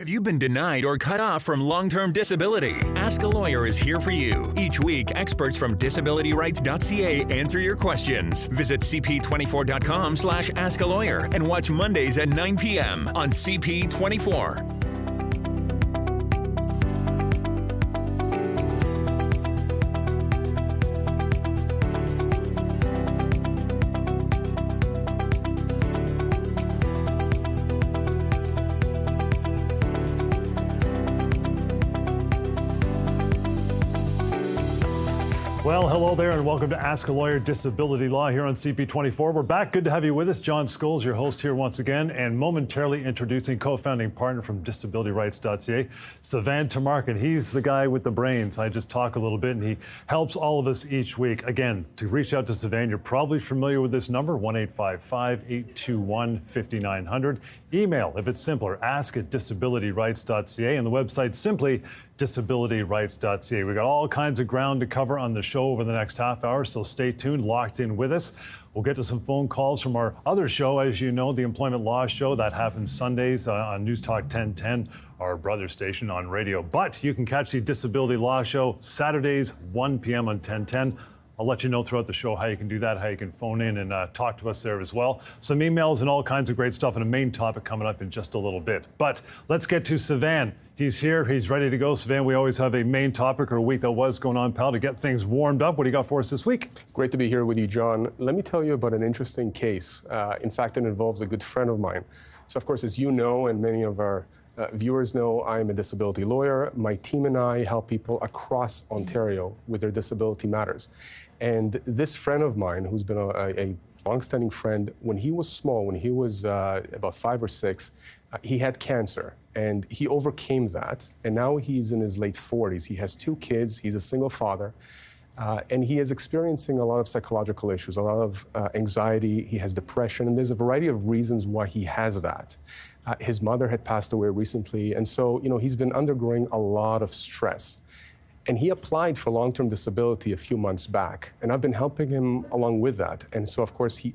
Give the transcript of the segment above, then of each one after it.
Have you been denied or cut off from long-term disability? Ask a Lawyer is here for you. Each week, experts from DisabilityRights.ca answer your questions. Visit cp24.com/askalawyer and watch Mondays at 9 p.m. on CP24. Well, hello there and welcome to Ask a Lawyer Disability Law here on CP24. We're back. Good to have you with us. John Scholes, your host here once again, and momentarily introducing co-founding partner from DisabilityRights.ca, Sivan Tamarkin. He's the guy with the brains. I just talk a little bit and he helps all of us each week. Again, to reach out to Sivan, you're probably familiar with this number, 1-855-821-5900. Email, if it's simpler, ask@disabilityrights.ca, and the website simply DisabilityRights.ca. We've got all kinds of ground to cover on the show over the next half hour, so stay tuned, locked in with us. We'll get to some phone calls from our other show, as you know, the Employment Law Show. That happens Sundays on News Talk 1010, our brother station on radio. But you can catch the Disability Law Show Saturdays, 1 p.m. on 1010. I'll let you know throughout the show how you can do that, how you can phone in and talk to us there as well. Some emails and all kinds of great stuff, and a main topic coming up in just a little bit. But let's get to Sivan. He's here. He's ready to go. Sivan, we always have a main topic or a week that was going on, pal, to get things warmed up. What do you got for us this week? Great to be here with you, John. Let me tell you about an interesting case. In fact, it involves a good friend of mine. So, of course, as you know, and many of our viewers know, I am a disability lawyer. My team and I help people across Ontario with their disability matters. And this friend of mine, who's been a longstanding friend, when he was small, when he was about 5 or 6, he had cancer. And he overcame that. And now he's in his late 40s. He has 2 kids. He's a single father. And he is experiencing a lot of psychological issues, a lot of anxiety. He has depression. And there's a variety of reasons why he has that. His mother had passed away recently. And so, he's been undergoing a lot of stress. And he applied for long-term disability a few months back. And I've been helping him along with that. And so, of course, he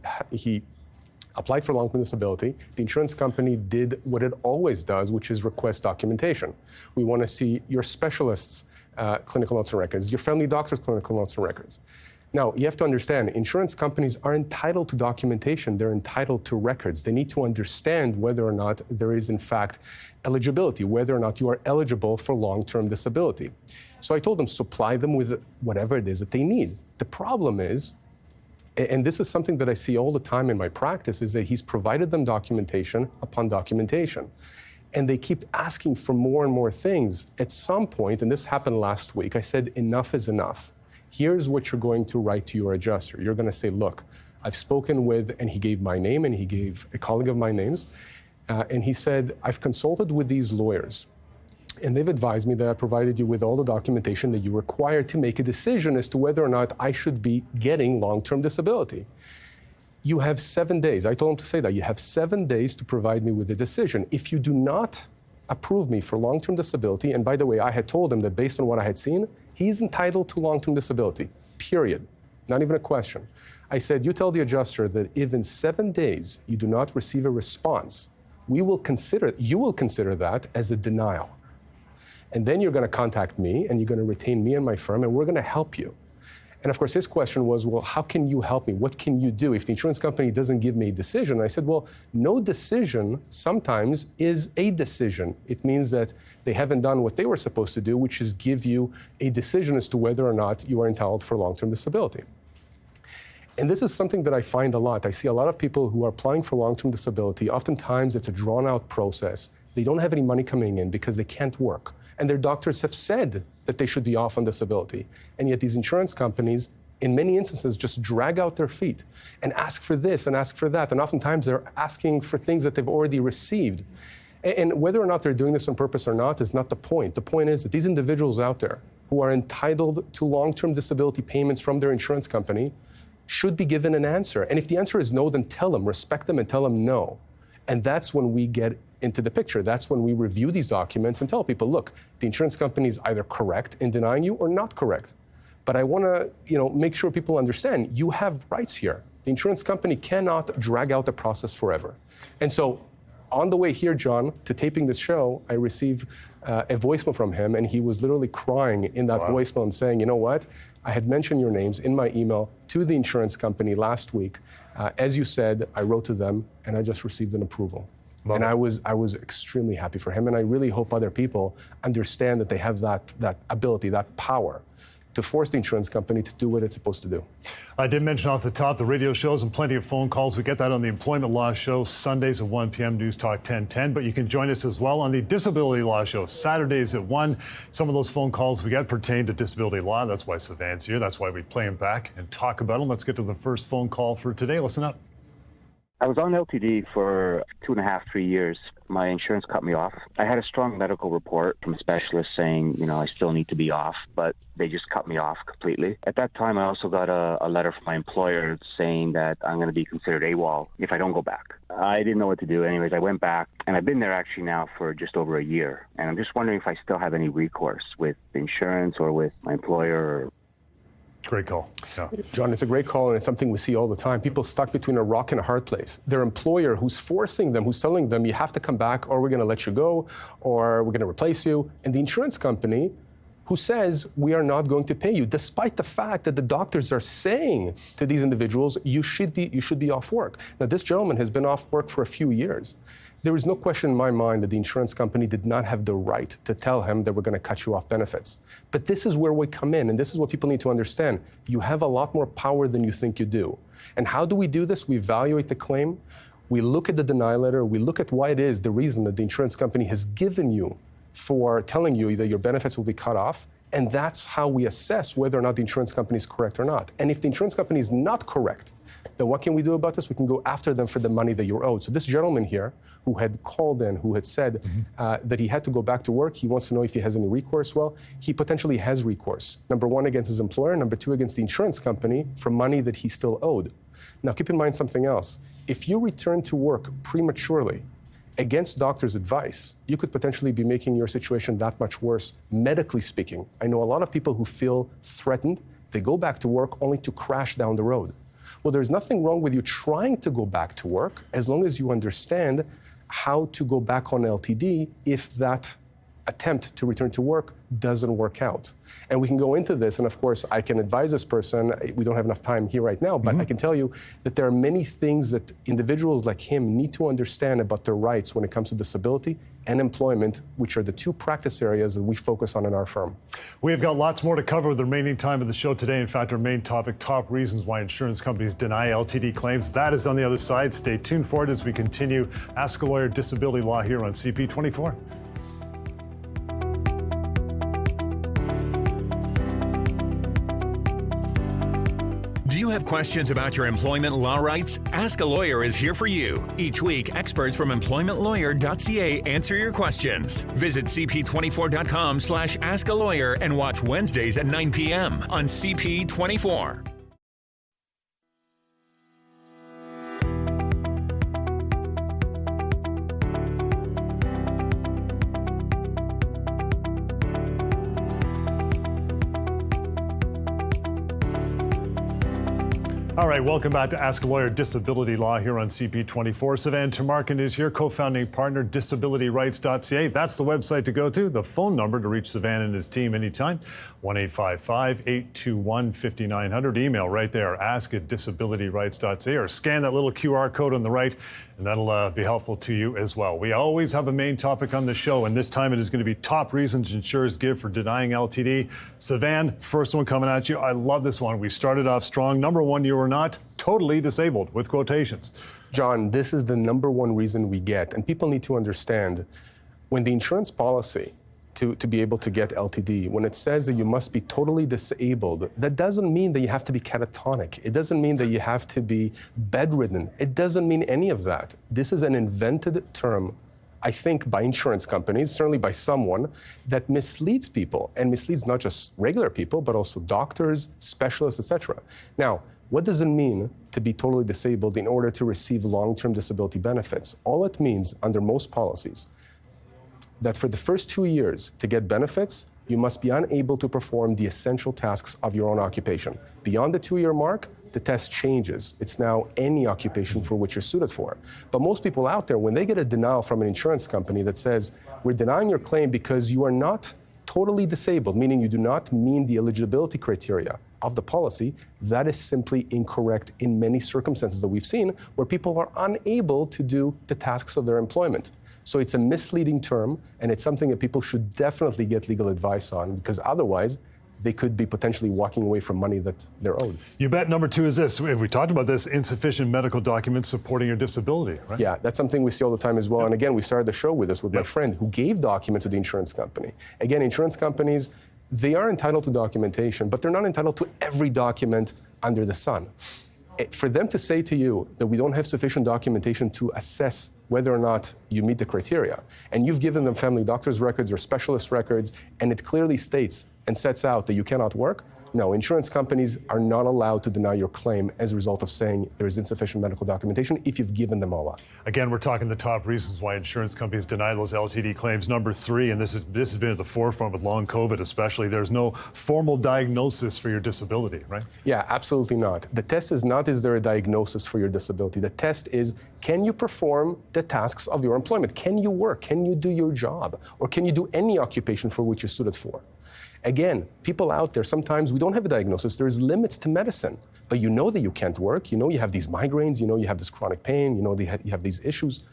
applied for long-term disability. The insurance company did what it always does, which is request documentation. We want to see your specialist's clinical notes and records, your family doctor's clinical notes and records. Now, you have to understand, insurance companies are entitled to documentation. They're entitled to records. They need to understand whether or not there is, in fact, eligibility, whether or not you are eligible for long-term disability. So I told them, supply them with whatever it is that they need. The problem is, and this is something that I see all the time in my practice, is that he's provided them documentation upon documentation. And they keep asking for more and more things. At some point, and this happened last week, I said, enough is enough. Here's what you're going to write to your adjuster. You're going to say, look, I've spoken with, and he gave my name, and he gave a colleague of my names, and he said, I've consulted with these lawyers, and they've advised me that I provided you with all the documentation that you require to make a decision as to whether or not I should be getting long-term disability. You have 7 days. I told him to say that. You have 7 days to provide me with a decision. If you do not approve me for long-term disability, and by the way, I had told him that based on what I had seen, he's entitled to long-term disability, period. Not even a question. I said, you tell the adjuster that if in 7 days you do not receive a response, you will consider that as a denial. And then you're going to contact me, and you're going to retain me and my firm, and we're going to help you. And of course, his question was, well, how can you help me? What can you do if the insurance company doesn't give me a decision? I said, well, no decision sometimes is a decision. It means that they haven't done what they were supposed to do, which is give you a decision as to whether or not you are entitled for long-term disability. And this is something that I find a lot. I see a lot of people who are applying for long-term disability. Oftentimes, it's a drawn-out process. They don't have any money coming in because they can't work. And their doctors have said that they should be off on disability. And yet these insurance companies, in many instances, just drag out their feet and ask for this and ask for that. And oftentimes they're asking for things that they've already received. And whether or not they're doing this on purpose or not is not the point. The point is that these individuals out there who are entitled to long-term disability payments from their insurance company should be given an answer. And if the answer is no, then tell them, respect them and tell them no. And that's when we get into the picture. That's when we review these documents and tell people, look, the insurance company is either correct in denying you or not correct. But I want to, make sure people understand you have rights here. The insurance company cannot drag out the process forever. And so On the way here, John, to taping this show, I received a voicemail from him, and he was literally crying in that voicemail and saying, you know what? I had mentioned your names in my email to the insurance company last week. As you said, I wrote to them, and I just received an approval. And I was extremely happy for him, and I really hope other people understand that they have that ability, that power, to force the insurance company to do what it's supposed to do. I did mention off the top the radio shows and plenty of phone calls. We get that on the Employment Law Show, Sundays at 1 p.m., News Talk 1010. But you can join us as well on the Disability Law Show, Saturdays at 1. Some of those phone calls we get pertain to disability law. That's why Savan's here. That's why we play them back and talk about them. Let's get to the first phone call for today. Listen up. I was on LTD for 2.5, 3 years. My insurance cut me off. I had a strong medical report from a specialist saying, I still need to be off, but they just cut me off completely. At that time, I also got a letter from my employer saying that I'm going to be considered AWOL if I don't go back. I didn't know what to do. Anyways, I went back, and I've been there actually now for just over a year. And I'm just wondering if I still have any recourse with insurance or with my employer. Great call. Yeah. John, it's a great call, and it's something we see all the time. People stuck between a rock and a hard place. Their employer who's forcing them, who's telling them, you have to come back, or we're going to let you go, or we're going to replace you. And the insurance company who says, we are not going to pay you, despite the fact that the doctors are saying to these individuals, you should be off work. Now, this gentleman has been off work for a few years. There is no question in my mind that the insurance company did not have the right to tell him that we're going to cut you off benefits. But this is where we come in, and this is what people need to understand. You have a lot more power than you think you do. And how do we do this? We evaluate the claim. We look at the denial letter. We look at why it is the reason that the insurance company has given you for telling you that your benefits will be cut off. And that's how we assess whether or not the insurance company is correct or not. And if the insurance company is not correct, then what can we do about this? We can go after them for the money that you're owed. So this gentleman here, who had called in, who had said that he had to go back to work, he wants to know if he has any recourse. Well, he potentially has recourse. Number one, against his employer. Number two, against the insurance company for money that he still owed. Now, keep in mind something else. If you return to work prematurely, against doctor's advice, you could potentially be making your situation that much worse, medically speaking. I know a lot of people who feel threatened. They go back to work only to crash down the road. Well, there's nothing wrong with you trying to go back to work as long as you understand how to go back on LTD if that attempt to return to work doesn't work out. And we can go into this, and of course, I can advise this person. We don't have enough time here right now, but I can tell you that there are many things that individuals like him need to understand about their rights when it comes to disability and employment, which are the two practice areas that we focus on in our firm. We've got lots more to cover with the remaining time of the show today. In fact, our main topic, top reasons why insurance companies deny LTD claims. That is on the other side. Stay tuned for it as we continue Ask a Lawyer Disability Law here on CP24. Do you have questions about your employment law rights? Ask a Lawyer is here for you. Each week, experts from EmploymentLawyer.ca answer your questions. Visit cp24.com/askalawyer and watch Wednesdays at 9 p.m. on CP24. All right, welcome back to Ask a Lawyer Disability Law here on CP24. Savan Tamarkin is here, co-founding partner, DisabilityRights.ca. That's the website to go to. The phone number to reach Savan and his team anytime, 1-855-821-5900. Email right there, ask@DisabilityRights.ca, or scan that little QR code on the right, and that'll be helpful to you as well. We always have a main topic on the show, and this time it is going to be top reasons insurers give for denying LTD. Savan, first one coming at you. I love this one. We started off strong. Number one, you were not totally disabled, with quotations. John, this is the number one reason we get, and people need to understand, when the insurance policy to be able to get LTD, when it says that you must be totally disabled, that doesn't mean that you have to be catatonic. It doesn't mean that you have to be bedridden. It doesn't mean any of that. This is an invented term, I think, by insurance companies, certainly by someone, that misleads people, and misleads not just regular people, but also doctors, specialists, etc. Now, what does it mean to be totally disabled in order to receive long-term disability benefits? All it means, under most policies, that for the first 2 years to get benefits, You must be unable to perform the essential tasks of your own occupation. Beyond the 2-year mark, the test changes. It's now any occupation for which you're suited for. But most people out there, when they get a denial from an insurance company that says, we're denying your claim because you are not totally disabled, meaning you do not meet the eligibility criteria of the policy, that is simply incorrect in many circumstances that we've seen where people are unable to do the tasks of their employment. So it's a misleading term, and it's something that people should definitely get legal advice on, because otherwise they could be potentially walking away from money that they're owed. You bet. Number two is this. We talked about this, insufficient medical documents supporting your disability, right? Yeah, that's something we see all the time as well. Yep. And again, we started the show with this with my friend who gave documents to the insurance company. Again, insurance companies, they are entitled to documentation, but they're not entitled to every document under the sun. For them to say to you that we don't have sufficient documentation to assess whether or not you meet the criteria, and you've given them family doctor's records or specialist records, and it clearly states and sets out that you cannot work, no, insurance companies are not allowed to deny your claim as a result of saying there is insufficient medical documentation if you've given them all up. Again, we're talking the top reasons why insurance companies deny those LTD claims. Number three, and this has been at the forefront with long COVID especially, there's no formal diagnosis for your disability, right? Yeah, absolutely not. The test is not, is there a diagnosis for your disability? The test is, can you perform the tasks of your employment? Can you work? Can you do your job? Or can you do any occupation for which you're suited for? Again, people out there, sometimes we don't have a diagnosis. There's limits to medicine, but you know that you can't work. You know you have these migraines. You know you have this chronic pain. You know you have these issues.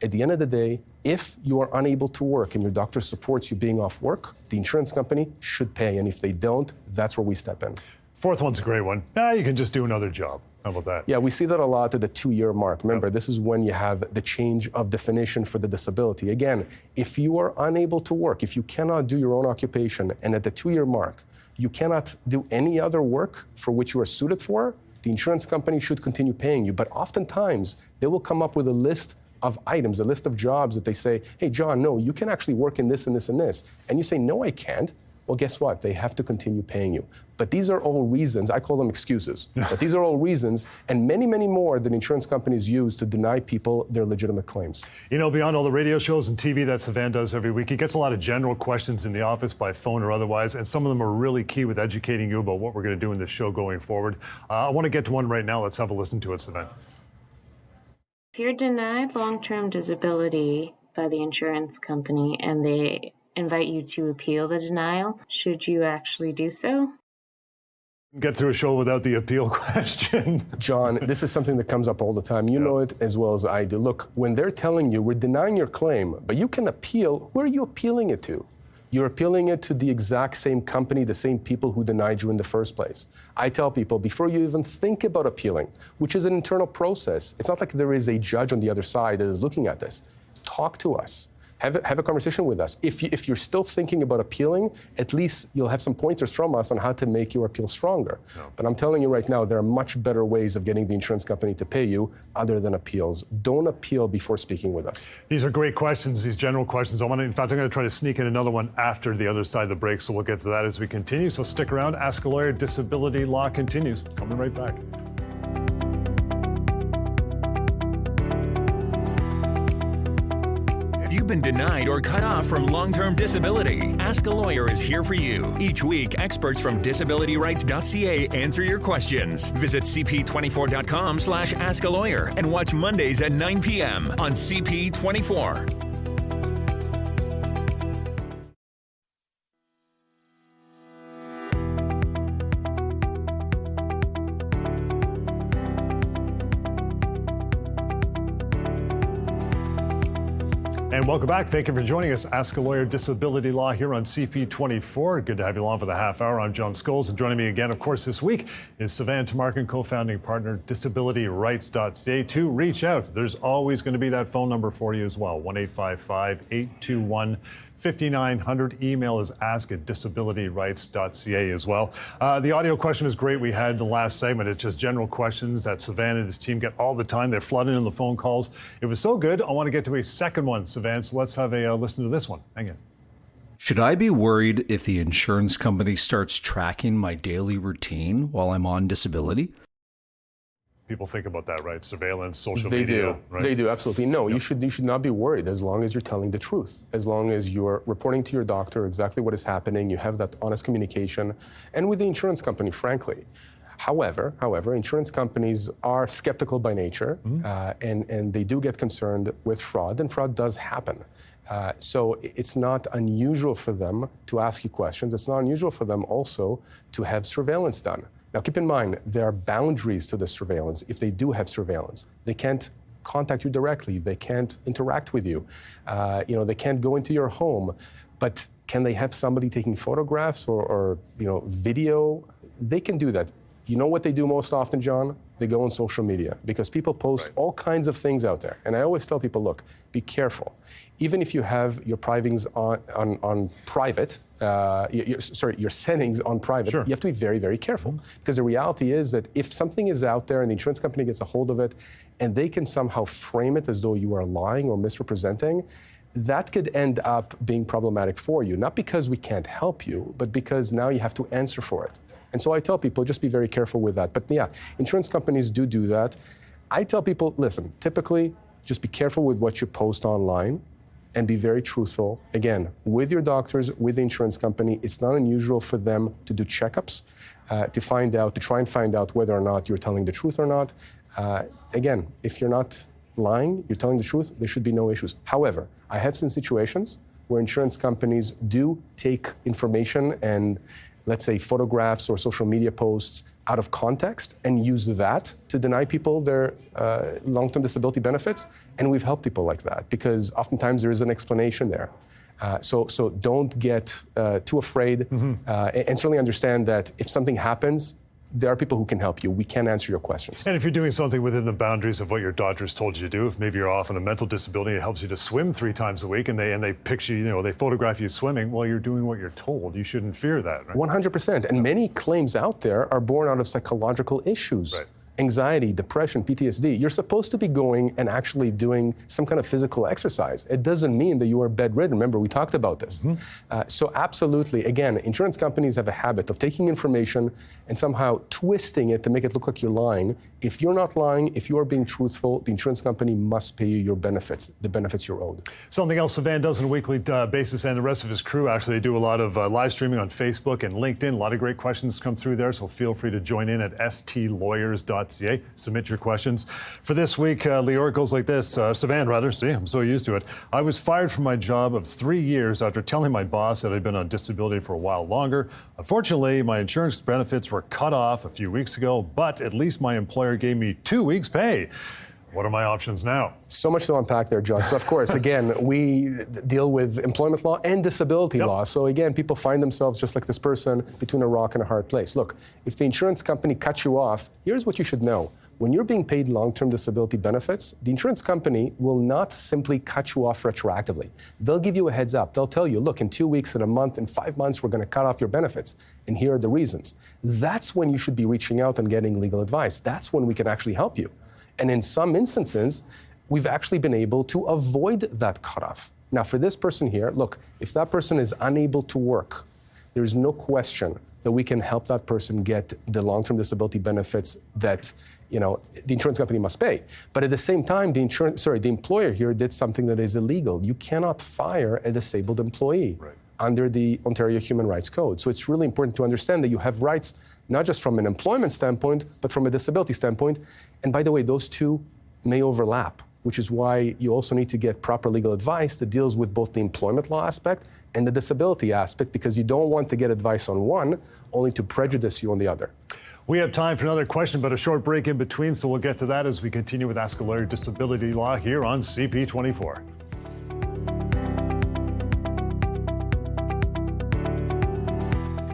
At the end of the day, if you are unable to work and your doctor supports you being off work, the insurance company should pay. And if they don't, that's where we step in. Fourth one's a great one. You can just do another job. How about that? Yeah, we see that a lot at the 2-year mark. Remember, this is when you have the change of definition for the disability. Again, if you are unable to work, if you cannot do your own occupation, and at the 2-year mark, you cannot do any other work for which you are suited for, the insurance company should continue paying you. But oftentimes, they will come up with a list of items, a list of jobs that they say, hey, John, no, you can actually work in this and this and this. And you say, no, I can't. Well, guess what? They have to continue paying you. But these are all reasons, I call them excuses, but these are all reasons, and many, many more that insurance companies use to deny people their legitimate claims. You know, beyond all the radio shows and TV that Savan does every week, he gets a lot of general questions in the office by phone or otherwise, and some of them are really key with educating you about what we're going to do in this show going forward. I want to get to one right now. Let's have a listen to it, Savan. If you're denied long-term disability by the insurance company and they invite you to appeal the denial, should you actually do so? Get through a show without the appeal question. John, this is something that comes up all the time. You know it as well as I do. Look, when they're telling you we're denying your claim, but you can appeal, who are you appealing it to? You're appealing it to the exact same company, the same people who denied you in the first place. I tell people, before you even think about appealing, which is an internal process, it's not like there is a judge on the other side that is looking at this. Talk to us. Have a conversation with us. If you're still thinking about appealing, at least you'll have some pointers from us on how to make your appeal stronger. No. But I'm telling you right now, there are much better ways of getting the insurance company to pay you other than appeals. Don't appeal before speaking with us. These are great questions, these general questions. In fact, I'm going to try to sneak in another one after the other side of the break, so we'll get to that as we continue. So stick around. Ask a Lawyer Disability Law continues. Coming right back. Have you been denied or cut off from long-term disability? Ask a Lawyer is here for you. Each week, experts from DisabilityRights.ca answer your questions. Visit cp24.com/askalawyer and watch Mondays at 9 p.m. on CP24. And welcome back. Thank you for joining us. Ask a Lawyer Disability Law here on CP24. Good to have you along for the half hour. I'm John Scholes, and joining me again, of course, this week is Savan Tamarkin, co-founding partner, DisabilityRights.ca. To reach out, there's always going to be that phone number for you as well, 1-855-821-5900. Email is ask@disabilityrights.ca as well. The audio question is great. We had the last segment. It's just general questions that Savan and his team get all the time. They're flooding in the phone calls. It was so good, I want to get to a second one, Savan. So let's have a listen to this one. Hang in. Should I be worried if the insurance company starts tracking my daily routine while I'm on disability? people think about that, right? Surveillance, social They media. do. Right? They do, absolutely. No, you should not be worried as long as you're telling the truth, as long as you're reporting to your doctor exactly what is happening, you have that honest communication, and with the insurance company, frankly. However, insurance companies are skeptical by nature, and they do get concerned with fraud, and fraud does happen. So it's not unusual for them to ask you questions. It's not unusual for them also to have surveillance done. Now, keep in mind, there are boundaries to the surveillance if they do have surveillance. They can't contact you directly. They can't interact with you. They can't go into your home. But can they have somebody taking photographs or video? They can do that. You know what they do most often, John? They go on social media because people post all kinds of things out there. And I always tell people, look, be careful. Even if you have your private on private, your settings on private, you have to be very, very careful. Because the reality is that if something is out there and the insurance company gets a hold of it and they can somehow frame it as though you are lying or misrepresenting, that could end up being problematic for you. Not because we can't help you, but because now you have to answer for it. And so I tell people, just be very careful with that. But yeah, insurance companies do that. I tell people, listen, typically, just be careful with what you post online and be very truthful. Again, with your doctors, with the insurance company, it's not unusual for them to do checkups, to try and find out whether or not you're telling the truth or not. Again, if you're not lying, you're telling the truth, there should be no issues. However, I have seen situations where insurance companies do take information and, let's say, photographs or social media posts out of context and use that to deny people their long-term disability benefits. And we've helped people like that because oftentimes there is an explanation there. So don't get too afraid and certainly understand that if something happens, there are people who can help you. We can answer your questions. And if you're doing something within the boundaries of what your doctor's told you to do, if maybe you're off on a mental disability, it helps you to swim 3 times a week, and they picture you, they photograph you swimming, well, you're doing what you're told. You shouldn't fear that, right? 100%. And many claims out there are born out of psychological issues. Right. Anxiety, depression, PTSD. You're supposed to be going and actually doing some kind of physical exercise. It doesn't mean that you are bedridden. Remember, we talked about this. So absolutely, again, insurance companies have a habit of taking information and somehow twisting it to make it look like you're lying. If you're not lying, if you are being truthful, the insurance company must pay you your benefits, the benefits you're owed. Something else Savan does on a weekly basis, and the rest of his crew, actually, they do a lot of live streaming on Facebook and LinkedIn. A lot of great questions come through there, so feel free to join in at stlawyers.ca. Submit your questions. For this week, Lior, it goes like this. Savan, rather. See, I'm so used to it. I was fired from my job of 3 years after telling my boss that I'd been on disability for a while longer. Unfortunately, my insurance benefits were cut off a few weeks ago, but at least my employer gave me 2 weeks' pay. What are my options now? So much to unpack there, John. So, of course, again, we deal with employment law and disability law. So, again, people find themselves just like this person between a rock and a hard place. Look, if the insurance company cuts you off, here's what you should know. When you're being paid long-term disability benefits, the insurance company will not simply cut you off retroactively. They'll give you a heads up. They'll tell you, look, in 2 weeks, in a month, in 5 months, we're going to cut off your benefits. And here are the reasons. That's when you should be reaching out and getting legal advice. That's when we can actually help you. And in some instances, we've actually been able to avoid that cutoff. Now, for this person here, look, if that person is unable to work, there's no question that we can help that person get the long-term disability benefits that the insurance company must pay. But at the same time, the employer here did something that is illegal. You cannot fire a disabled employee under the Ontario Human Rights Code. So it's really important to understand that you have rights not just from an employment standpoint, but from a disability standpoint. And by the way, those two may overlap, which is why you also need to get proper legal advice that deals with both the employment law aspect and the disability aspect, because you don't want to get advice on one only to prejudice you on the other. We have time for another question, but a short break in between, so we'll get to that as we continue with Ask a Lawyer Disability Law here on CP24.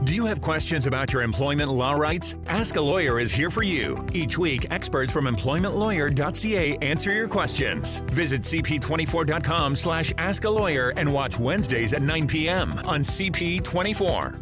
Do you have questions about your employment law rights? Ask a Lawyer is here for you. Each week, experts from employmentlawyer.ca answer your questions. Visit cp24.com/askalawyer and watch Wednesdays at 9 p.m. on CP24.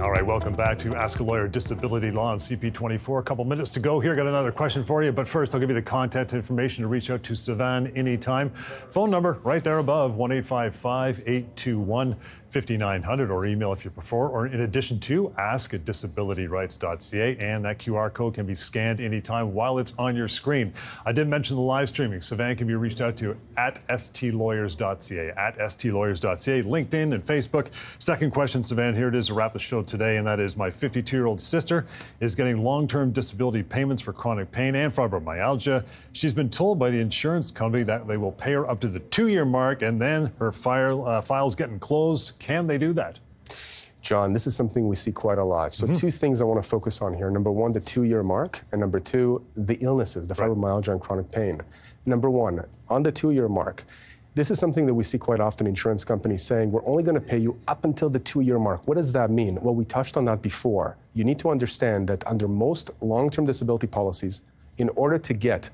All right, welcome back to Ask a Lawyer Disability Law on CP24. A couple minutes to go here. Got another question for you, but first I'll give you the contact information to reach out to Sivan anytime. Phone number right there above, 1-855-821-5900, or email if you prefer, or in addition to ask@disabilityrights.ca, and that QR code can be scanned anytime while it's on your screen. I did mention the live streaming. Sivan can be reached out to at stlawyers.ca, at stlawyers.ca, LinkedIn and Facebook. Second question, Sivan, here it is to wrap the show today, and that is my 52-year-old sister is getting long-term disability payments for chronic pain and fibromyalgia. She's been told by the insurance company that they will pay her up to the 2-year mark, and then her file's getting closed. Can they do that? John, this is something we see quite a lot. So two things I want to focus on here. Number one, the 2-year mark, and number two, the illnesses, the fibromyalgia and chronic pain. Number one, on the 2-year mark, this is something that we see quite often, insurance companies saying, we're only going to pay you up until the 2-year mark. What does that mean? Well, we touched on that before. You need to understand that under most long-term disability policies, in order to get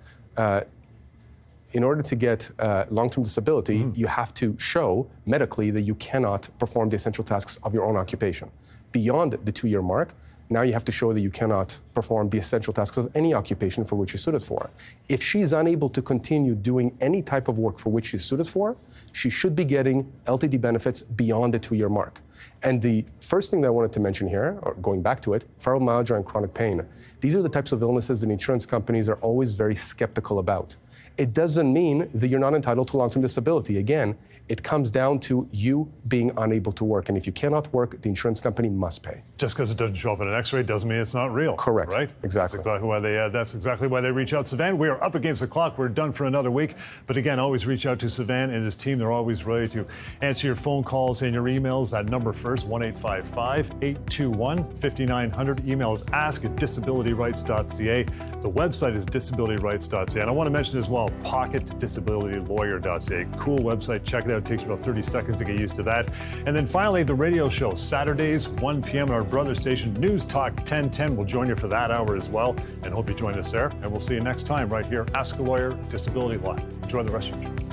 long-term disability, you have to show medically that you cannot perform the essential tasks of your own occupation. Beyond the 2-year mark, now you have to show that you cannot perform the essential tasks of any occupation for which you're suited for. If she's unable to continue doing any type of work for which she's suited for, she should be getting LTD benefits beyond the 2-year mark. And the first thing that I wanted to mention here, or going back to it, fibromyalgia and chronic pain. These are the types of illnesses that insurance companies are always very skeptical about. It doesn't mean that you're not entitled to long-term disability. Again, it comes down to you being unable to work. And if you cannot work, the insurance company must pay. Just because it doesn't show up in an x-ray doesn't mean it's not real. Correct. Right? Exactly. That's exactly why they reach out. Sivan, we are up against the clock. We're done for another week. But again, always reach out to Sivan and his team. They're always ready to answer your phone calls and your emails. That number first, 1-855-821-5900. Email is ask@disabilityrights.ca. The website is disabilityrights.ca. And I want to mention as well, pocketdisabilitylawyer.ca. Cool website. Check it out. It takes about 30 seconds to get used to that. And then finally, the radio show, Saturdays, 1 p.m. our brother station, News Talk 1010. We'll join you for that hour as well. And hope you join us there. And we'll see you next time right here, Ask a Lawyer, Disability Law. Enjoy the rest of your show.